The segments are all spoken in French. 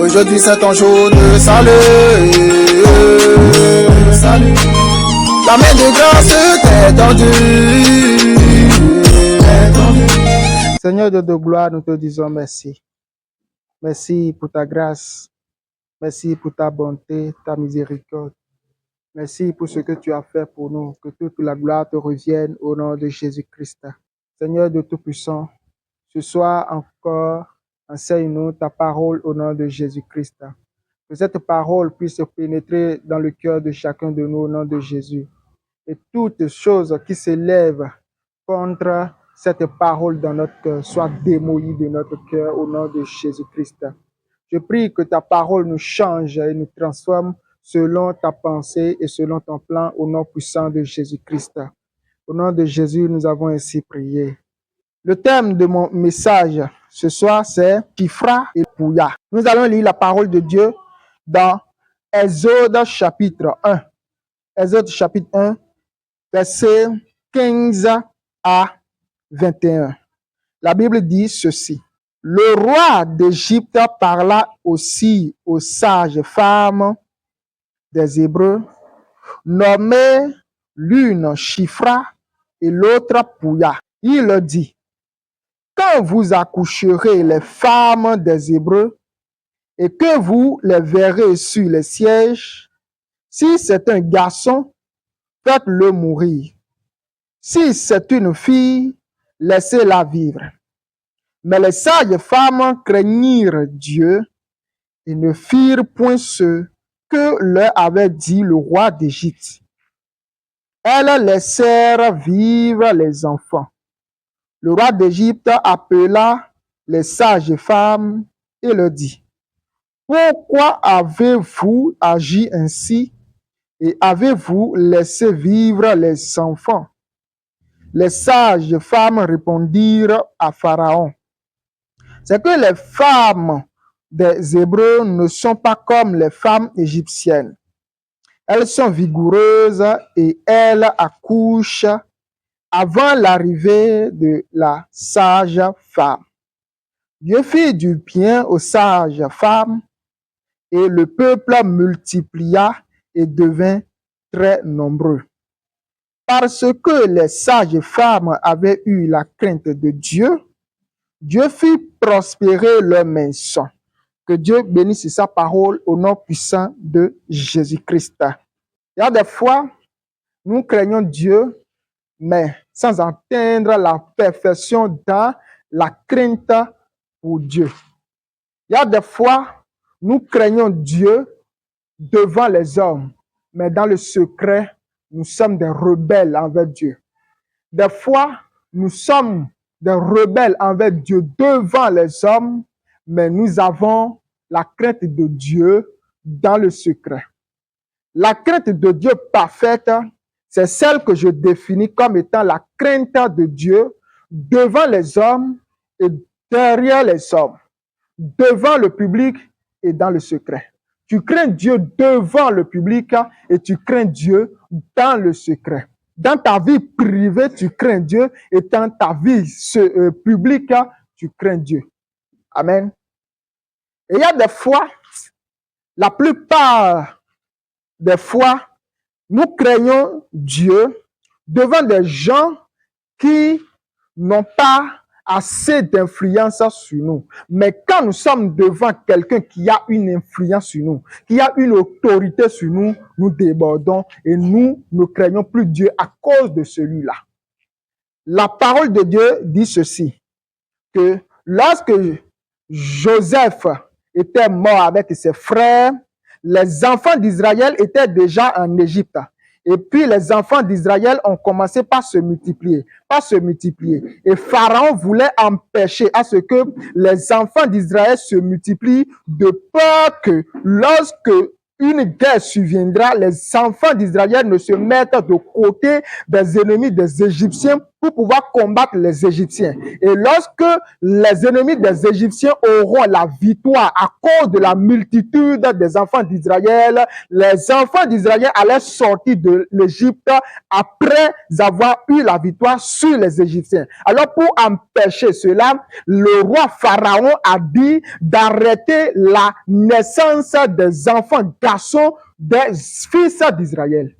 Aujourd'hui c'est ton jour de salut. Salut. La main de grâce t'est tendue. Seigneur Dieu de gloire, nous te disons merci. Merci pour ta grâce. Merci pour ta bonté, ta miséricorde. Merci pour ce que tu as fait pour nous. Que toute la gloire te revienne au nom de Jésus-Christ. Seigneur de Tout-Puissant, ce soir encore, enseigne-nous ta parole au nom de Jésus-Christ. Que cette parole puisse pénétrer dans le cœur de chacun de nous au nom de Jésus. Et toutes choses qui s'élèvent contre cette parole dans notre cœur soient démolies de notre cœur au nom de Jésus-Christ. Je prie que ta parole nous change et nous transforme selon ta pensée et selon ton plan au nom puissant de Jésus-Christ. Au nom de Jésus, nous avons ainsi prié. Le thème de mon message ce soir, c'est Shifra et Pouya. Nous allons lire la parole de Dieu dans Exode chapitre 1. Exode chapitre 1, versets 15 à 21. La Bible dit ceci. Le roi d'Égypte parla aussi aux sages femmes des Hébreux, nommées l'une Shifra et l'autre Pouya. Il leur dit, quand vous accoucherez les femmes des Hébreux et que vous les verrez sur les sièges, si c'est un garçon, faites-le mourir. Si c'est une fille, laissez-la vivre. Mais les sages femmes craignirent Dieu et ne firent point ce que leur avait dit le roi d'Égypte. Elles laissèrent vivre les enfants. Le roi d'Égypte appela les sages femmes et leur dit, pourquoi avez-vous agi ainsi et avez-vous laissé vivre les enfants? Les sages femmes répondirent à Pharaon, c'est que les femmes des Hébreux ne sont pas comme les femmes égyptiennes. Elles sont vigoureuses et elles accouchent avant l'arrivée de la sage femme. Dieu fit du bien aux sages femmes et le peuple multiplia et devint très nombreux. Parce que les sages femmes avaient eu la crainte de Dieu, Dieu fit prospérer leur maison. Que Dieu bénisse sa parole au nom puissant de Jésus-Christ. Il y a des fois, nous craignons Dieu, mais sans atteindre la perfection dans la crainte pour Dieu. Il y a des fois, nous craignons Dieu devant les hommes, mais dans le secret, nous sommes des rebelles envers Dieu. Des fois, nous sommes des rebelles envers Dieu devant les hommes, mais nous avons la crainte de Dieu dans le secret. La crainte de Dieu parfaite, c'est celle que je définis comme étant la crainte de Dieu devant les hommes et derrière les hommes, devant le public et dans le secret. Tu crains Dieu devant le public et tu crains Dieu dans le secret. Dans ta vie privée, tu crains Dieu et dans ta vie publique, tu crains Dieu. Amen. Et il y a des fois, la plupart des fois, nous craignons Dieu devant des gens qui n'ont pas assez d'influence sur nous. Mais quand nous sommes devant quelqu'un qui a une influence sur nous, qui a une autorité sur nous, nous débordons et nous ne craignons plus Dieu à cause de celui-là. La parole de Dieu dit ceci, que lorsque Joseph était mort avec ses frères, les enfants d'Israël étaient déjà en Égypte. Et puis les enfants d'Israël ont commencé par se multiplier. Et Pharaon voulait empêcher à ce que les enfants d'Israël se multiplient de peur que lorsque une guerre surviendra, les enfants d'Israël ne se mettent de côté des ennemis des Égyptiens pour pouvoir combattre les Égyptiens. Et lorsque les ennemis des Égyptiens auront la victoire à cause de la multitude des enfants d'Israël, les enfants d'Israël allaient sortir de l'Égypte après avoir eu la victoire sur les Égyptiens. Alors pour empêcher cela, le roi Pharaon a dit d'arrêter la naissance des enfants garçons des fils d'Israël.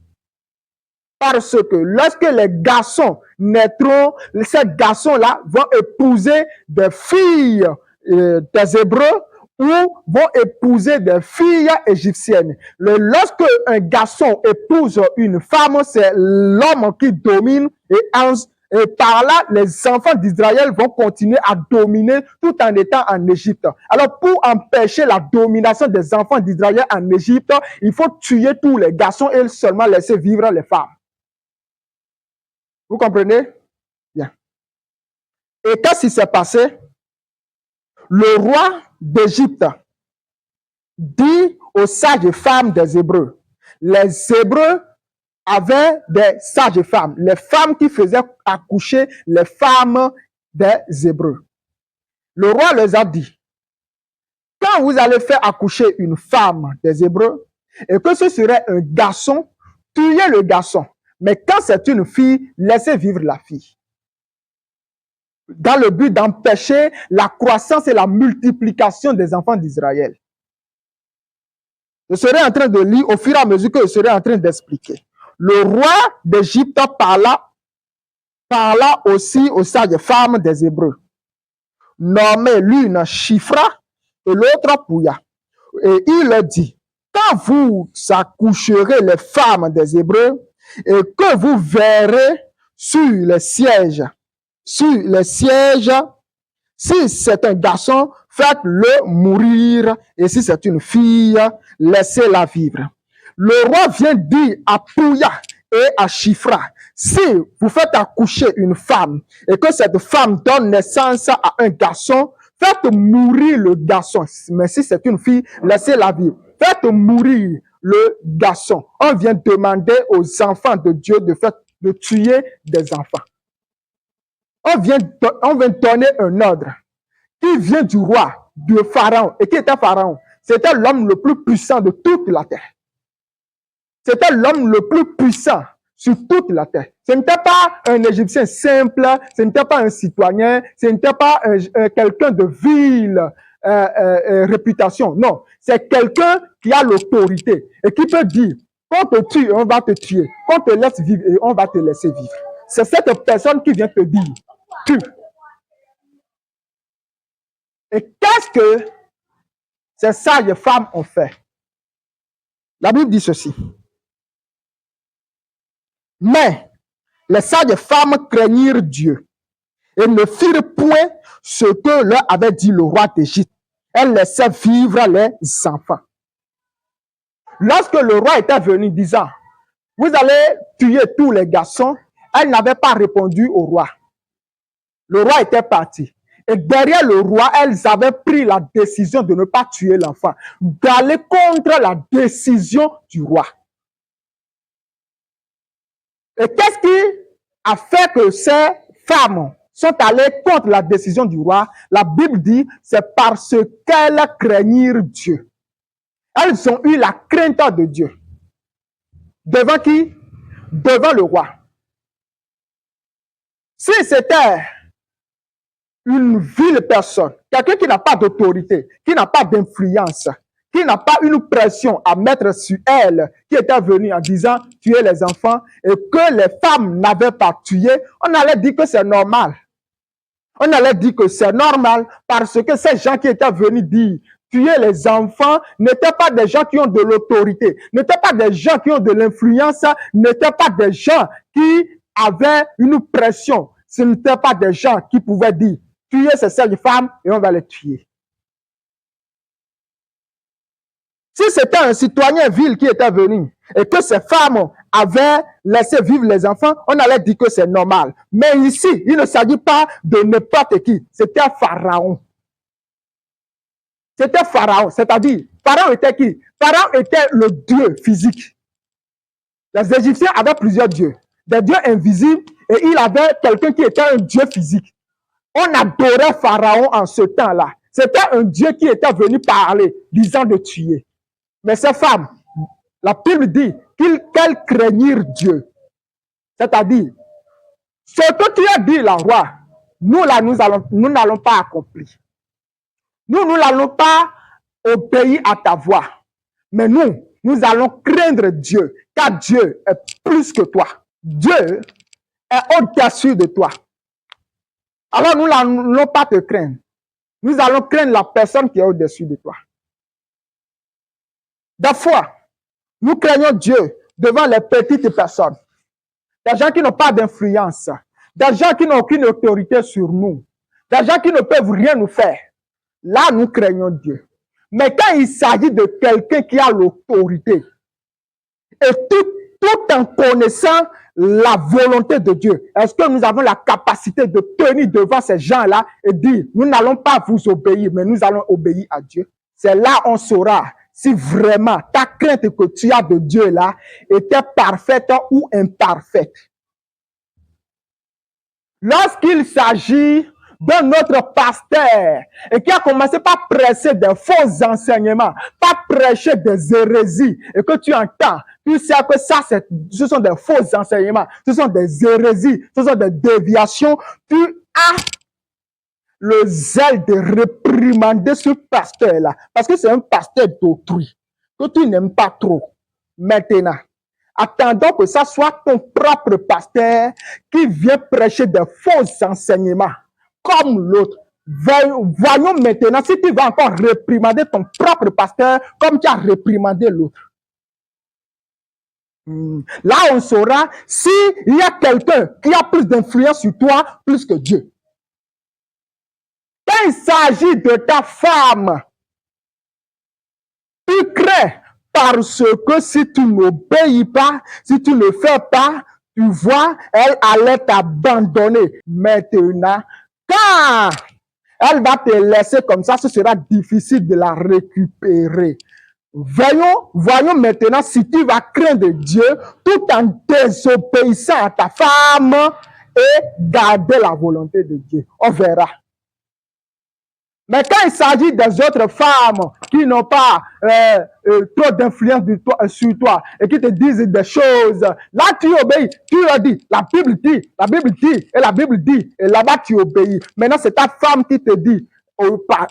Parce que lorsque les garçons naîtront, ces garçons-là vont épouser des filles des Hébreux ou vont épouser des filles égyptiennes. Lorsque un garçon épouse une femme, c'est l'homme qui domine et par là, les enfants d'Israël vont continuer à dominer tout en étant en Égypte. Alors, pour empêcher la domination des enfants d'Israël en Égypte, il faut tuer tous les garçons et seulement laisser vivre les femmes. Vous comprenez? Bien. Et qu'est-ce qui s'est passé? Le roi d'Égypte dit aux sages femmes des Hébreux. Les Hébreux avaient des sages femmes, les femmes qui faisaient accoucher les femmes des Hébreux. Le roi leur a dit, quand vous allez faire accoucher une femme des Hébreux, et que ce serait un garçon, tuez le garçon. Mais quand c'est une fille, laissez vivre la fille. Dans le but d'empêcher la croissance et la multiplication des enfants d'Israël. Je serai en train de lire au fur et à mesure que je serai en train d'expliquer. Le roi d'Égypte parla aussi aux sages femmes des Hébreux. Nommez l'une Shifra et l'autre Pouya. Et il leur dit, quand vous accoucherez les femmes des Hébreux, et que vous verrez sur les sièges, si c'est un garçon, faites-le mourir, et si c'est une fille, laissez-la vivre. Le roi vient dire à Pouya et à Shifra, si vous faites accoucher une femme, et que cette femme donne naissance à un garçon, faites mourir le garçon, mais si c'est une fille, laissez-la vivre. Faites mourir le garçon. On vient demander aux enfants de Dieu de tuer des enfants. On vient donner un ordre qui vient du roi, de Pharaon. Et qui était Pharaon? C'était l'homme le plus puissant de toute la terre. C'était l'homme le plus puissant sur toute la terre. Ce n'était pas un Égyptien simple, ce n'était pas un citoyen, ce n'était pas quelqu'un de vile réputation. Non, c'est quelqu'un qui a l'autorité et qui peut dire, qu'on te tue, on va te tuer. Qu'on te laisse vivre et on va te laisser vivre. C'est cette personne qui vient te dire, tue. Et qu'est-ce que ces sages femmes ont fait? La Bible dit ceci. Mais les sages femmes craignirent Dieu et ne firent point ce que leur avait dit le roi d'Égypte. Elles laissaient vivre les enfants. Lorsque le roi était venu disant, vous allez tuer tous les garçons, elles n'avaient pas répondu au roi. Le roi était parti. Et derrière le roi, elles avaient pris la décision de ne pas tuer l'enfant, d'aller contre la décision du roi. Et qu'est-ce qui a fait que ces femmes sont allées contre la décision du roi? La Bible dit, c'est parce qu'elles craignirent Dieu. Elles ont eu la crainte de Dieu. Devant qui? Devant le roi. Si c'était une vile personne, quelqu'un qui n'a pas d'autorité, qui n'a pas d'influence, qui n'a pas une pression à mettre sur elle, qui était venue en disant tuer les enfants et que les femmes n'avaient pas tué, on allait dire que c'est normal. On allait dire que c'est normal parce que ces gens qui étaient venus dire tuer les enfants n'étaient pas des gens qui ont de l'autorité, n'étaient pas des gens qui ont de l'influence, n'étaient pas des gens qui avaient une pression. Ce n'étaient pas des gens qui pouvaient dire tuer ces femmes et on va les tuer. Si c'était un citoyen vil qui était venu et que ces femmes avaient laissé vivre les enfants, on allait dire que c'est normal. Mais ici, il ne s'agit pas de n'importe qui. C'était Pharaon. C'était Pharaon. C'est-à-dire, Pharaon était qui? Pharaon était le dieu physique. Les Égyptiens avaient plusieurs dieux. des dieux invisibles, et il avait quelqu'un qui était un dieu physique. On adorait Pharaon en ce temps-là. C'était un dieu qui était venu parler, disant de tuer. Mais ces femmes, la Bible dit qu'elles craignirent Dieu. C'est-à-dire, ce que tu as dit, la roi, nous n'allons pas accomplir. Nous n'allons pas obéir à ta voix. Mais nous allons craindre Dieu, car Dieu est plus que toi. Dieu est au-dessus de toi. Alors nous n'allons pas te craindre. Nous allons craindre la personne qui est au-dessus de toi. Des fois, nous craignons Dieu devant les petites personnes. Des gens qui n'ont pas d'influence. Des gens qui n'ont aucune autorité sur nous. Des gens qui ne peuvent rien nous faire. Là, nous craignons Dieu. Mais quand il s'agit de quelqu'un qui a l'autorité, et tout en connaissant la volonté de Dieu, est-ce que nous avons la capacité de tenir devant ces gens-là et dire, nous n'allons pas vous obéir, mais nous allons obéir à Dieu? C'est là on saura si vraiment ta crainte que tu as de Dieu là était parfaite ou imparfaite. Lorsqu'il s'agit de notre pasteur et qui a commencé par presser des faux enseignements, par prêcher des hérésies et que tu entends, tu sais que ça, ce sont des faux enseignements, ce sont des hérésies, ce sont des déviations, tu as le zèle de réprimander ce pasteur-là parce que c'est un pasteur d'autrui que tu n'aimes pas trop. Maintenant, attendons que ça soit ton propre pasteur qui vient prêcher des faux enseignements comme l'autre. Voyons maintenant si tu vas encore réprimander ton propre pasteur comme tu as réprimandé l'autre. Là, on saura s'il y a quelqu'un qui a plus d'influence sur toi plus que Dieu. Quand il s'agit de ta femme, tu crains parce que si tu n'obéis pas, si tu ne fais pas, tu vois, elle allait t'abandonner. Maintenant, quand elle va te laisser comme ça, ce sera difficile de la récupérer. Voyons maintenant si tu vas craindre Dieu tout en désobéissant à ta femme et garder la volonté de Dieu. On verra. Mais quand il s'agit des autres femmes qui n'ont pas trop d'influence sur toi et qui te disent des choses, là tu obéis, tu leur dis, la Bible dit, et la Bible dit, et là-bas tu obéis. Maintenant c'est ta femme qui te dit,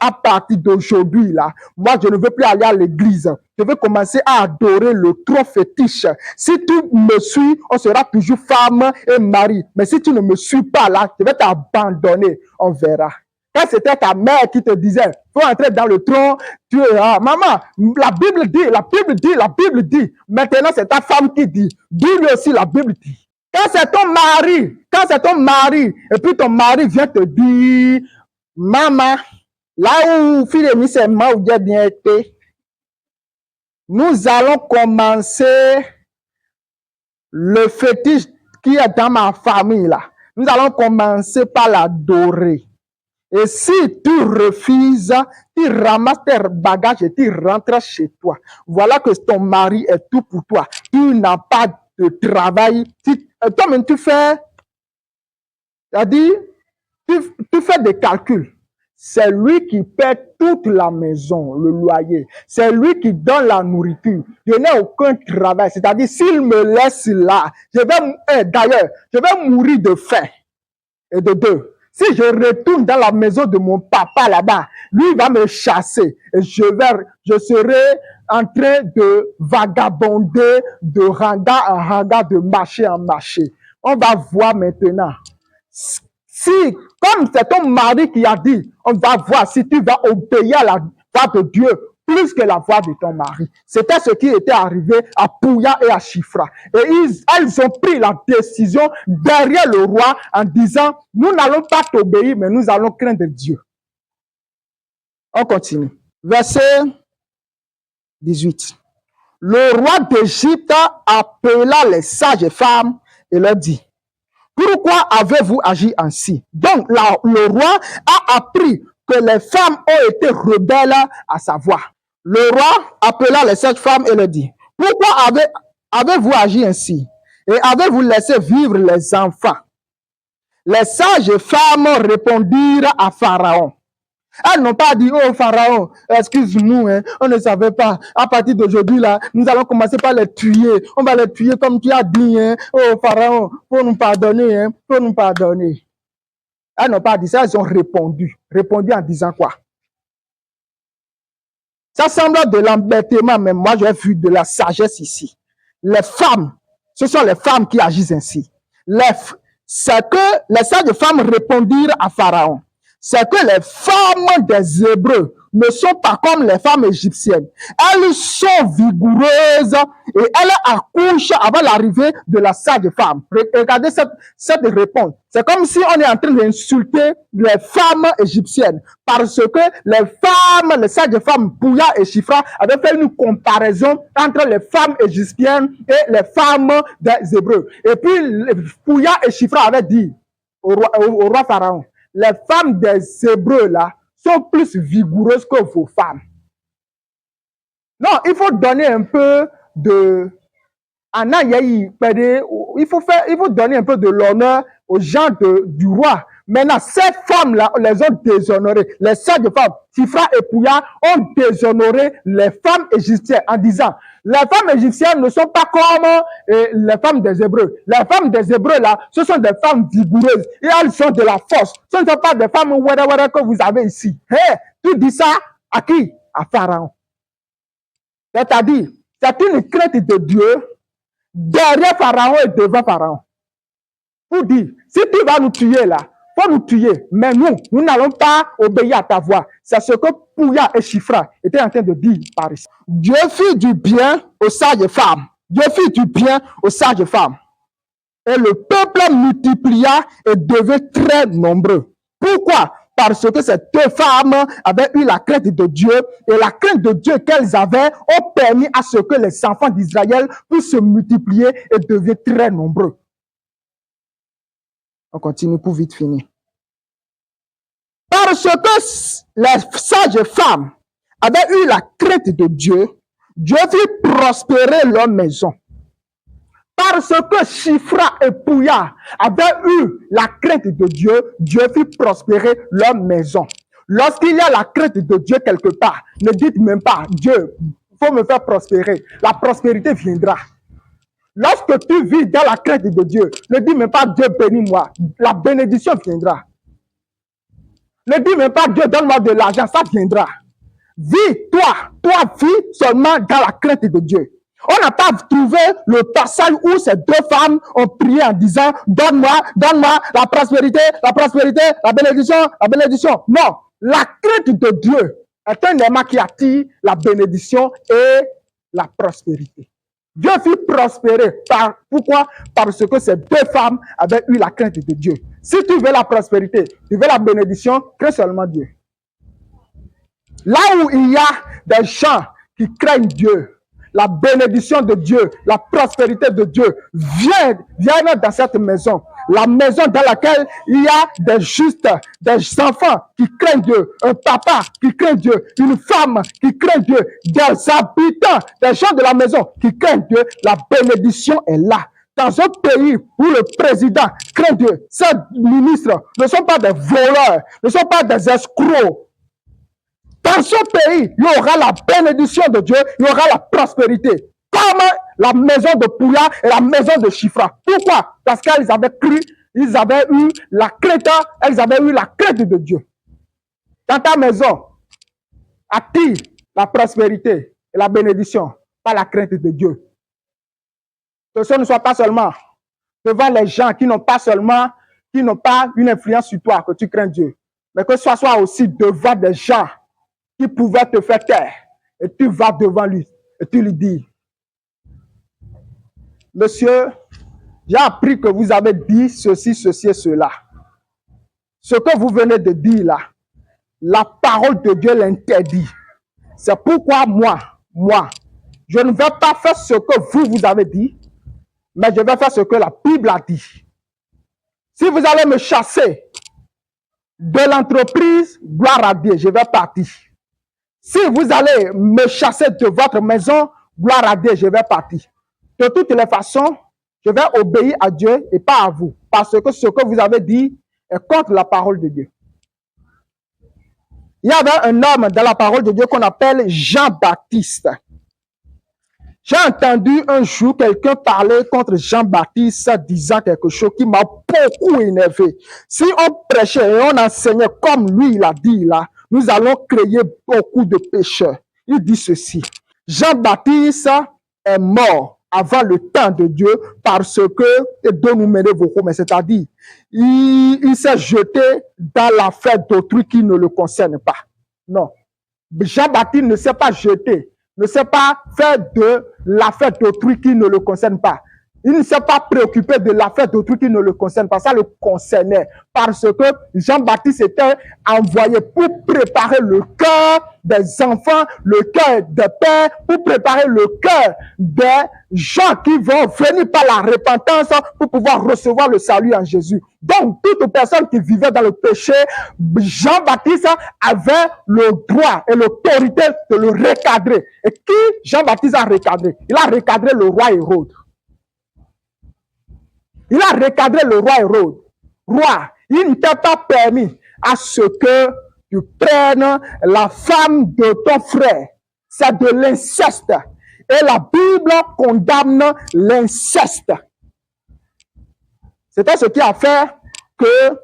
à partir d'aujourd'hui là, moi je ne veux plus aller à l'église, je veux commencer à adorer le trop fétiche. Si tu me suis, on sera toujours femme et mari. Mais si tu ne me suis pas là, je vais t'abandonner, on verra. Quand c'était ta mère qui te disait, faut entrer dans le tronc, tu es là, maman, la Bible dit, la Bible dit, la Bible dit. Maintenant, c'est ta femme qui dit. Dis-lui aussi, la Bible dit. Quand c'est ton mari, et puis ton mari vient te dire, maman, là où Philemi c'est moi où j'ai bien été, nous allons commencer le fétiche qui est dans ma famille là. Nous allons commencer par l'adorer. Et si tu refuses, tu ramasses tes bagages et tu rentres chez toi. Voilà que ton mari est tout pour toi. Tu n'as pas de travail. Toi-même, tu fais, c'est-à-dire, tu fais des calculs. C'est lui qui paie toute la maison, le loyer. C'est lui qui donne la nourriture. Je n'ai aucun travail. C'est-à-dire, s'il me laisse là, d'ailleurs, je vais mourir de faim et de deux. Si je retourne dans la maison de mon papa là-bas, lui va me chasser et je serai en train de vagabonder de hangar en hangar, de marché en marché. On va voir maintenant. Si, comme c'est ton mari qui a dit, on va voir si tu vas obéir à la voix de Dieu plus que la voix de ton mari. C'était ce qui était arrivé à Pouya et à Chifra. Et elles ont pris la décision derrière le roi en disant, nous n'allons pas t'obéir, mais nous allons craindre Dieu. On continue. Verset 18. Le roi d'Égypte appela les sages femmes et leur dit, pourquoi avez-vous agi ainsi? Donc, le roi a appris que les femmes ont été rebelles à sa voix. Le roi appela les sages femmes et leur dit, pourquoi avez-vous agi ainsi? Et avez-vous laissé vivre les enfants? Les sages femmes répondirent à Pharaon. Elles n'ont pas dit, oh Pharaon, excuse-nous, hein, on ne savait pas. À partir d'aujourd'hui, là, nous allons commencer par les tuer. On va les tuer comme tu as dit, hein. Oh Pharaon, faut nous pardonner, hein, faut nous pardonner. Elles n'ont pas dit ça, elles ont répondu. Répondu en disant quoi? Ça semble de l'embêtement, mais moi j'ai vu de la sagesse ici. Les femmes, ce sont les femmes qui agissent ainsi. C'est que les sages femmes répondirent à Pharaon. C'est que les femmes des Hébreux ne sont pas comme les femmes égyptiennes. Elles sont vigoureuses et elles accouchent avant l'arrivée de la sage femme. Regardez cette réponse. C'est comme si on est en train d'insulter les femmes égyptiennes parce que les sages femmes Pouya et Shifra avaient fait une comparaison entre les femmes égyptiennes et les femmes des Hébreux. Et puis Pouya et Shifra avaient dit au roi Pharaon, les femmes des Hébreux là sont plus vigoureuses que vos femmes. Non, il faut donner un peu de... Il faut donner un peu de l'honneur aux gens du roi. Maintenant, ces femmes-là, on les ont déshonorées. Les sages femmes, Shifra et Pouya, ont déshonoré les femmes égyptiennes en disant, les femmes égyptiennes ne sont pas comme les femmes des Hébreux. Les femmes des Hébreux, là, ce sont des femmes vigoureuses et elles sont de la force. Ce ne sont pas des femmes que vous avez ici. Hey, tu dis ça à qui? À Pharaon. C'est-à-dire, c'est une crainte de Dieu derrière Pharaon et devant Pharaon. Pour dire, si tu vas nous tuer là, faut nous tuer, mais nous n'allons pas obéir à ta voix. C'est ce que Pouya et Shifra étaient en train de dire par ici. Dieu fit du bien aux sages femmes. Dieu fit du bien aux sages femmes. Et le peuple multiplia et devint très nombreux. Pourquoi? Parce que ces deux femmes avaient eu la crainte de Dieu et la crainte de Dieu qu'elles avaient ont permis à ce que les enfants d'Israël puissent se multiplier et devenir très nombreux. On continue pour vite finir. Parce que les sages femmes avaient eu la crainte de Dieu, Dieu fit prospérer leur maison. Parce que Shifra et Pouya avaient eu la crainte de Dieu, Dieu fit prospérer leur maison. Lorsqu'il y a la crainte de Dieu quelque part, ne dites même pas, Dieu, il faut me faire prospérer. La prospérité viendra. Lorsque tu vis dans la crainte de Dieu, ne dis même pas, Dieu bénis-moi. La bénédiction viendra. Ne dis même pas, Dieu donne-moi de l'argent, ça viendra. Vis, toi vis seulement dans la crainte de Dieu. On n'a pas trouvé le passage où ces deux femmes ont prié en disant, donne-moi la prospérité, la bénédiction. Non, la crainte de Dieu est un élément qui attire la bénédiction et la prospérité. Dieu fit prospérer. Pourquoi? Parce que ces deux femmes avaient eu la crainte de Dieu. Si tu veux la prospérité, tu veux la bénédiction, crée seulement Dieu. Là où il y a des gens qui craignent Dieu, la bénédiction de Dieu, la prospérité de Dieu viennent dans cette maison. La maison dans laquelle il y a des justes, des enfants qui craignent Dieu, un papa qui craint Dieu, une femme qui craint Dieu, des habitants, des gens de la maison qui craignent Dieu, la bénédiction est là. Dans un pays où le président craint Dieu, ces ministres ne sont pas des voleurs, ne sont pas des escrocs. Dans ce pays, il y aura la bénédiction de Dieu, il y aura la prospérité. Comme la maison de Pouya et la maison de Shifra. Pourquoi? Parce qu'elles avaient cru, ils avaient eu la crainte, elles avaient eu la crainte de Dieu. Dans ta maison, attire la prospérité et la bénédiction, pas la crainte de Dieu. Que ce ne soit pas seulement devant les gens qui n'ont pas une influence sur toi, que tu crains Dieu, mais que ce soit aussi devant des gens qui pouvaient te faire taire. Et tu vas devant lui et tu lui dis, monsieur, j'ai appris que vous avez dit ceci et cela. Ce que vous venez de dire là, la parole de Dieu l'interdit. C'est pourquoi moi, je ne vais pas faire ce que vous avez dit, mais je vais faire ce que la Bible a dit. Si vous allez me chasser de l'entreprise, gloire à Dieu, je vais partir. Si vous allez me chasser de votre maison, gloire à Dieu, je vais partir. De toutes les façons, Je vais obéir à Dieu et pas à vous. Parce que ce que vous avez dit est contre la parole de Dieu. Il y avait un homme dans la parole de Dieu qu'on appelle Jean-Baptiste. J'ai entendu un jour quelqu'un parler contre Jean-Baptiste disant quelque chose qui m'a beaucoup énervé. Si on prêchait et on enseignait comme lui il a dit là, nous allons créer beaucoup de pécheurs. Il dit ceci. Jean-Baptiste est mort avant le temps de Dieu parce que, et de nous mener vos mais c'est-à-dire, il s'est jeté dans l'affaire d'autrui qui ne le concerne pas. Non. Jean-Baptiste ne s'est pas jeté, ne s'est pas fait de l'affaire d'autrui qui ne le concerne pas. Il ne s'est pas préoccupé de l'affaire d'autrui qui ne le concerne pas. Ça le concernait parce que Jean-Baptiste était envoyé pour préparer le cœur des enfants, le cœur des pères, pour préparer le cœur des gens qui vont venir par la repentance pour pouvoir recevoir le salut en Jésus. Donc, toute personne qui vivait dans le péché, Jean-Baptiste avait le droit et l'autorité de le recadrer. Et qui Jean-Baptiste a recadré? Il a recadré le roi Hérode. Il a recadré le roi Hérode. Roi, il ne t'a pas permis à ce que tu prennes la femme de ton frère. C'est de l'inceste. Et la Bible condamne l'inceste. C'était ce qui a fait que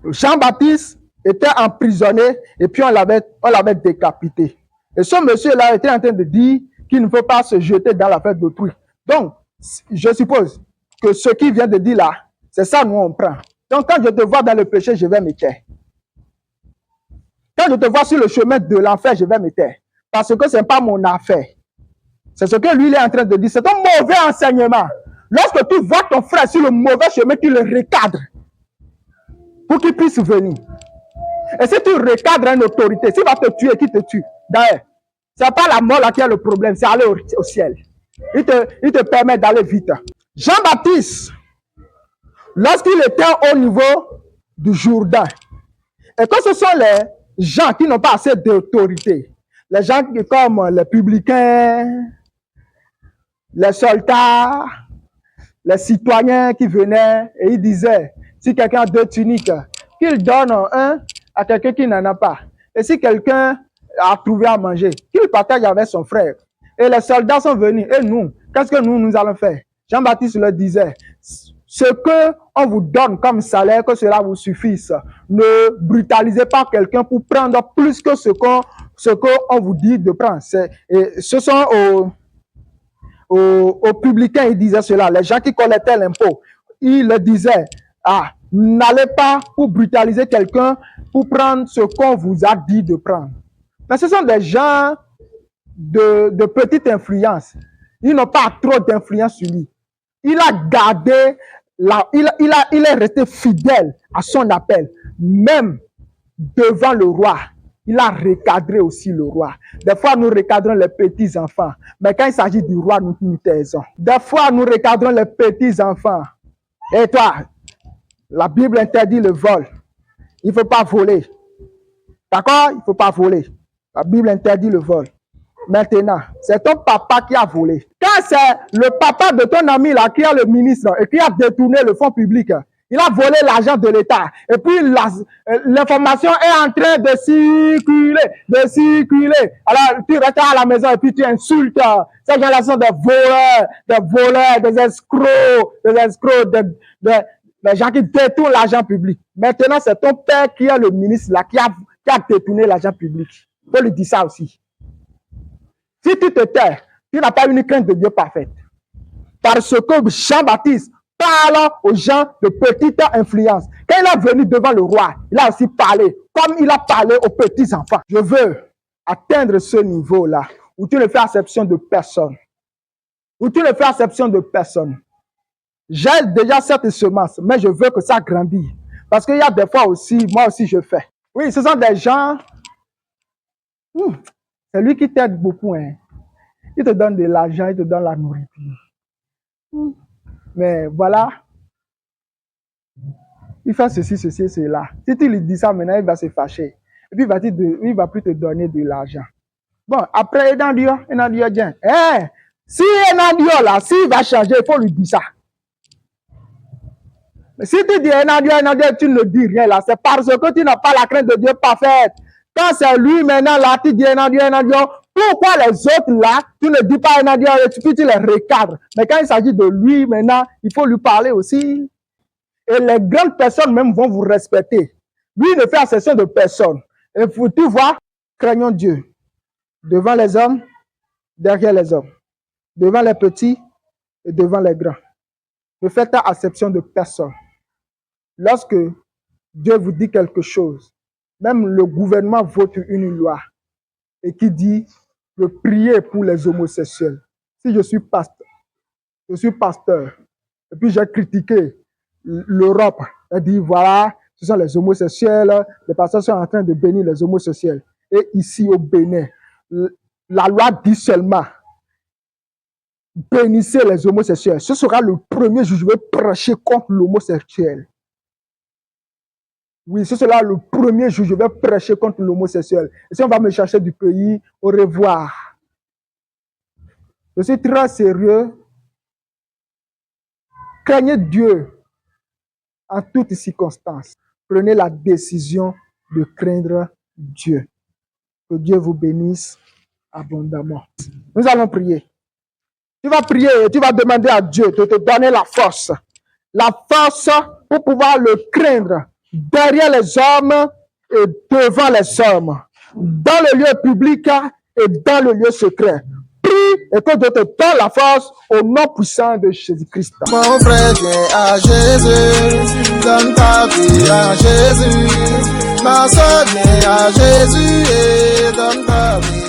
Jean-Baptiste était emprisonné et puis on l'avait décapité. Et ce monsieur-là était en train de dire qu'il ne faut pas se jeter dans l'affaire d'autrui. Donc, je suppose que ce qu'il vient de dire là, c'est ça nous on prend. Donc, quand je te vois dans le péché, je vais me taire. Quand je te vois sur le chemin de l'enfer, je vais me taire. Parce que ce n'est pas mon affaire. C'est ce que lui il est en train de dire. C'est un mauvais enseignement. Lorsque tu vois ton frère sur le mauvais chemin, tu le recadres pour qu'il puisse venir. Et si tu recadres une autorité, s'il va te tuer, qui te tue? D'ailleurs, ce n'est pas la mort là qui est le problème, c'est aller au ciel. Il te permet d'aller vite. Jean-Baptiste, lorsqu'il était au niveau du Jourdain, et que ce sont les gens qui n'ont pas assez d'autorité, les gens comme les publicains, les soldats, les citoyens qui venaient et ils disaient, si quelqu'un a 2 tuniques, qu'il donne un à quelqu'un qui n'en a pas. Et si quelqu'un a trouvé à manger, qu'il partage avec son frère. Et les soldats sont venus. Et nous, qu'est-ce que nous allons faire? Jean-Baptiste leur disait, ce que on vous donne comme salaire, que cela vous suffise. Ne brutalisez pas quelqu'un pour prendre plus que ce qu'on vous dit de prendre. Et ce sont aux publicains, ils disaient cela. Les gens qui collectaient l'impôt, ils le disaient, n'allez pas pour brutaliser quelqu'un pour prendre ce qu'on vous a dit de prendre. Mais ce sont des gens de petite influence. Ils n'ont pas trop d'influence sur lui. Il a gardé, il est resté fidèle à son appel. Même devant le roi, il a recadré aussi le roi. Des fois, nous recadrons les petits enfants. Mais quand il s'agit du roi, nous nous taisons. Des fois, nous recadrons les petits enfants. Et toi, la Bible interdit le vol. Il ne faut pas voler. D'accord? Il ne faut pas voler. La Bible interdit le vol. Maintenant, c'est ton papa qui a volé. Quand c'est le papa de ton ami là qui est le ministre et qui a détourné le fonds public, il a volé l'argent de l'État. Et puis l'information est en train de circuler. Alors tu restes à la maison et puis tu insultes. Ces gens-là sont des voleurs, des escrocs, des gens qui détournent l'argent public. Maintenant, c'est ton père qui est le ministre là qui a détourné l'argent public. Il faut lui dire ça aussi. Si tu te tais, tu n'as pas une crainte de Dieu parfaite. Parce que Jean-Baptiste parle aux gens de petite influence. Quand il est venu devant le roi, il a aussi parlé, comme il a parlé aux petits enfants. Je veux atteindre ce niveau-là, où tu ne fais exception de personne. J'ai déjà cette semence, mais je veux que ça grandisse. Parce qu'il y a des fois aussi, moi aussi je fais. Oui, ce sont des gens... c'est lui qui t'aide beaucoup. Hein. Il te donne de l'argent, il te donne la nourriture. Mais voilà, il fait ceci, cela. Si tu lui dis ça maintenant, il va se fâcher. Et puis il va plus te donner de l'argent. Bon, après, il a dit, Si Enadio là, s'il va changer, il faut lui dire ça. Mais si tu dis Enadio, tu ne dis rien là, c'est parce que tu n'as pas la crainte de Dieu parfaite. Quand c'est lui maintenant là, tu dis Enadio, pourquoi les autres là, tu ne dis pas Enadio, puis tu les recadres. Mais quand il s'agit de lui maintenant, il faut lui parler aussi. Et les grandes personnes même vont vous respecter. Lui, il ne fait exception de personne. Et tu vois, craignons Dieu. Devant les hommes, derrière les hommes. Devant les petits et devant les grands. Ne faites exception de personne. Lorsque Dieu vous dit quelque chose, même le gouvernement vote une loi et qui dit de prier pour les homosexuels. Si je suis pasteur, et puis j'ai critiqué l'Europe, elle dit voilà, ce sont les homosexuels, les pasteurs sont en train de bénir les homosexuels. Et ici au Bénin, la loi dit seulement bénissez les homosexuels. Ce sera le premier jour, je vais prêcher contre l'homosexuel. Oui, ce sera le premier jour, je vais prêcher contre l'homosexuel. Et si on va me chercher du pays, au revoir. Je suis très sérieux. Craignez Dieu en toutes circonstances. Prenez la décision de craindre Dieu. Que Dieu vous bénisse abondamment. Nous allons prier. Tu vas prier et tu vas demander à Dieu de te donner la force. La force pour pouvoir le craindre derrière les hommes et devant les hommes. Dans le lieu public et dans le lieu secret. Prie et que Dieu te donne la force au nom puissant de Jésus-Christ. Mon frère, viens à Jésus, donne ta vie à Jésus. Ma soeur, viens à Jésus et donne ta vie.